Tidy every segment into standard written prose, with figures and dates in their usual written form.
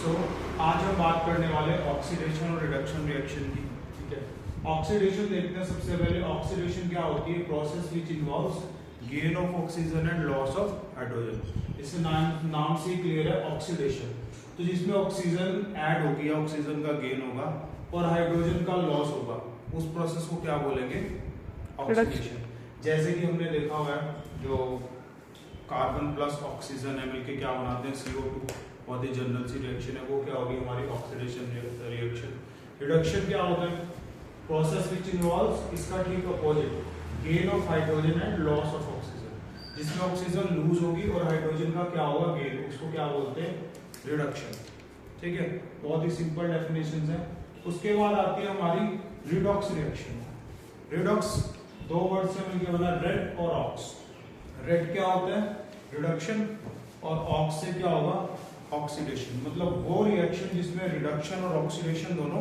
आज हम बात करने वाले ऑक्सीडेशन और रिडक्शन रिएक्शन की। ठीक है, ऑक्सीडेशन देखते हैं। सबसे पहले ऑक्सीडेशन क्या होती है? Process which involves gain of oxygen and loss of hydrogen. इससे नाम से क्लियर है ऑक्सीडेशन। तो जिसमें ऑक्सीजन ऐड होगी या ऑक्सीजन का गेन होगा और हाइड्रोजन का लॉस होगा, उस प्रोसेस को क्या बोलेंगे? ऑक्सीडेशन। जैसे कि हमने देखा हुआ है, जो कार्बन प्लस ऑक्सीजन है मिलके क्या बनाते हैं? CO2। बहुत ही जनरल सी रिएक्शन है, वो क्या होगी? हमारी ऑक्सीडेशन रिएक्शन। रिडक्शन क्या होता है? प्रोसेस विच इन्वॉल्व्स, इसका ठीक opposite, gain of hydrogen and loss of oxygen. जिसमें ऑक्सीजन लूज होगी और हाइड्रोजन का क्या होगा? गेन। उसको क्या बोलते हैं? रिडक्शन। ठीक है, बहुत ही सिंपल डेफिनेशन है। उसके बाद आती है हमारी रिडॉक्स रिएक्शन। रिडॉक्स दो वर्ड से मिलकर बना, रेड और ऑक्स। रेड क्या होता है? रिडक्शन, और ऑक्स से क्या होगा? ऑक्सीडेशन। मतलब वो रिएक्शन जिसमें रिडक्शन और ऑक्सीडेशन दोनों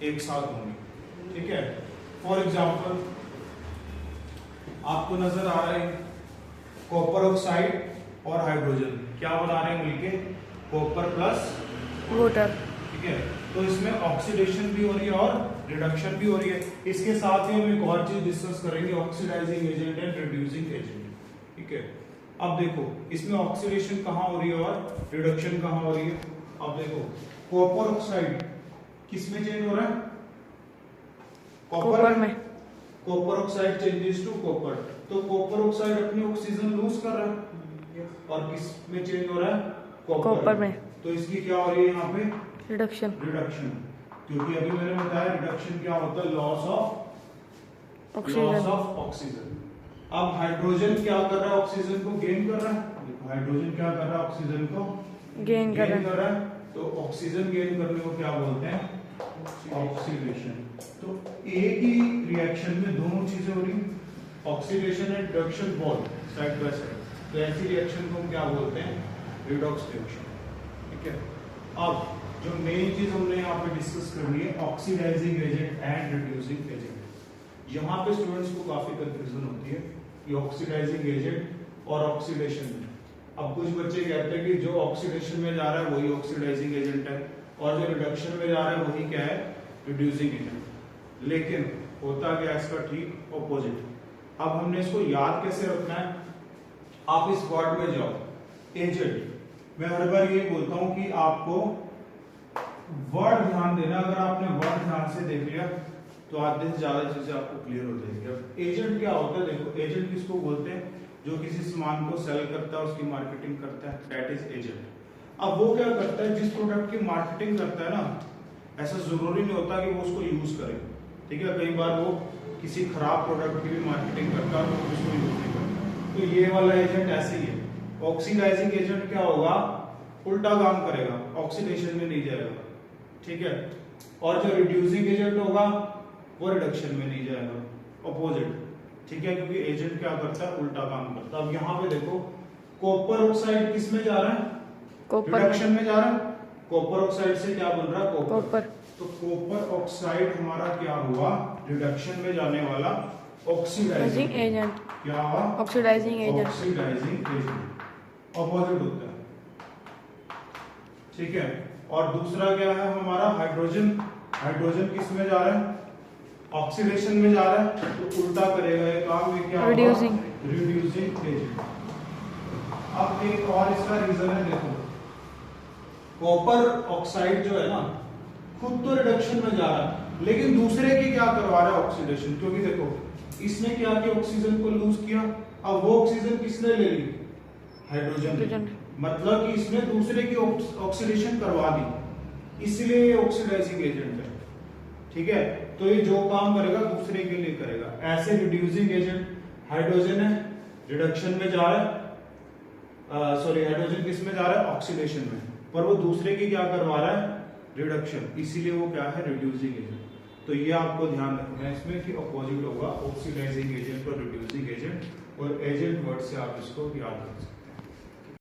एक साथ होंगे। ठीक है, फॉर एग्जांपल आपको नजर आ रहा है कॉपर ऑक्साइड और हाइड्रोजन क्या बना रहे हैं मिलके? Copper plus water. ठीक है, तो इसमें ऑक्सीडेशन भी हो रही है और रिडक्शन भी हो रही है। इसके साथ ही हम एक और चीज डिस्कस करेंगे, oxidising agent and reducing agent. ठीक है, अब देखो इसमें ऑक्सीडेशन कहाँ हो रही है और रिडक्शन कहाँ हो रही है। अब देखो कॉपर ऑक्साइड किस में चेंज हो रहा है? कॉपर में। Copper oxide changes to copper, तो कॉपर ऑक्साइड अपनी ऑक्सीजन लूज कर रहा है और किस में चेंज हो रहा है? कॉपर में। तो इसकी क्या हो रही है यहाँ पे? रिडक्शन। रिडक्शन, क्योंकि अभी मैंने बताया रिडक्शन क्या होता है? Loss of oxygen. अब हाइड्रोजन क्या कर रहा है? ऑक्सीजन को गेन कर रहा है। देखो हाइड्रोजन क्या कर रहा है? ऑक्सीजन को गेन कर रहा है। तो ऑक्सीजन गेन करने को क्या बोलते हैं? ऑक्सीडेशन। तो एक ही रिएक्शन में दोनों चीजें हो रही, oxidation and reduction both side by side. तो ऐसी रिएक्शन को हम क्या बोलते हैं? Redox reaction. ठीक है, अब जो मेन चीज हमने यहाँ पे डिस्कस करनी है, oxidising agent and reducing agent. यहाँ पे स्टूडेंट्स को काफी कंफ्यूजन होती है कि ऑक्सीडाइजिंग एजेंट और ऑक्सीडेशन में। अब कुछ बच्चे कहते हैं कि जो ऑक्सीडेशन में जा रहा है वही ऑक्सीडाइजिंग एजेंट है और जो रिडक्शन में जा रहा है वही क्या है? Reducing agent. लेकिन होता क्या है इसका ठीक ऑपोजिट। अब हमने इसको याद कैसे रखना है? आप इस वर्ड में जाओ, एजेंट। मैं हर बार ये बोलता हूं कि आपको वर्ड ध्यान देना। अगर आपने वर्ड ध्यान से देख लिया तो आधे से ज्यादा चीजें आपको क्लियर हो जाएगी। अब एजेंट क्या होता है? देखो एजेंट किसको बोलते हैं? जो किसी सामान को सेल करता है, उसकी मार्केटिंग करता है, दैट इज एजेंट। अब वो क्या करता है? जिस प्रोडक्ट की मार्केटिंग करता है ना, ऐसा जरूरी नहीं होता कि वो उसको यूज करे। ठीक है, कई बार वो किसी खराब प्रोडक्ट की भी मार्केटिंग करता है तो उसको यूज नहीं करता। तो ये वाला एजेंट ऐसे ही है। ऑक्सीडाइजिंग एजेंट क्या होगा? उल्टा काम करेगा, ऑक्सीडेशन में नहीं जाएगा। ठीक है, और जो रिड्यूसिंग एजेंट होगा वो रिडक्शन में नहीं जाएगा, ऑपोजिट। ठीक है, क्योंकि एजेंट क्या करता है? उल्टा काम करता है। अब यहाँ पे देखो कॉपर ऑक्साइड किस में जा रहा है? रिडक्शन में जा रहा है। कॉपर ऑक्साइड से क्या बन रहा है? कॉपर। तो कॉपर ऑक्साइड हमारा क्या हुआ? रिडक्शन में जाने वाला ऑक्सीडाइजिंग एजेंट। क्या हुआ? Oxidising agent. Oxidising agent opposite होता है। ठीक है, और दूसरा क्या है हमारा? हाइड्रोजन। हाइड्रोजन किस में जा रहा है? ऑक्सीडेशन में जा रहा है, तो उल्टा करेगा ये काम। ये क्या? Reducing agent. अब एक और इसका रीजन है, देखो कॉपर ऑक्साइड जो है ना, खुद तो रिडक्शन में जा रहा है लेकिन दूसरे की क्या करवा रहा है? ऑक्सीडेशन। क्योंकि देखो इसने क्या किया? ऑक्सीजन को लूज किया। अब वो ऑक्सीजन किसने ले ली? हाइड्रोजन। मतलब कि इसने दूसरे की ऑक्सीडेशन करवा दी, इसलिए ऑक्सीडाइजिंग एजेंट है। ठीक है, तो ये जो काम करेगा दूसरे के लिए करेगा। ऐसे रिड्यूसिंग एजेंट, हाइड्रोजन है रिडक्शन में जा रहा है, हाइड्रोजन किस में जा रहा है? ऑक्सीडेशन में, पर वो दूसरे की क्या करवा रहा है? रिडक्शन, इसीलिए वो क्या है? Reducing agent. तो ये आपको ध्यान रखना है इसमें कि ऑपोजिट होगा ऑक्सीडाइजिंग एजेंट और रिड्यूसिंग एजेंट, और एजेंट वर्ड से आप इसको याद रख सकते हैं।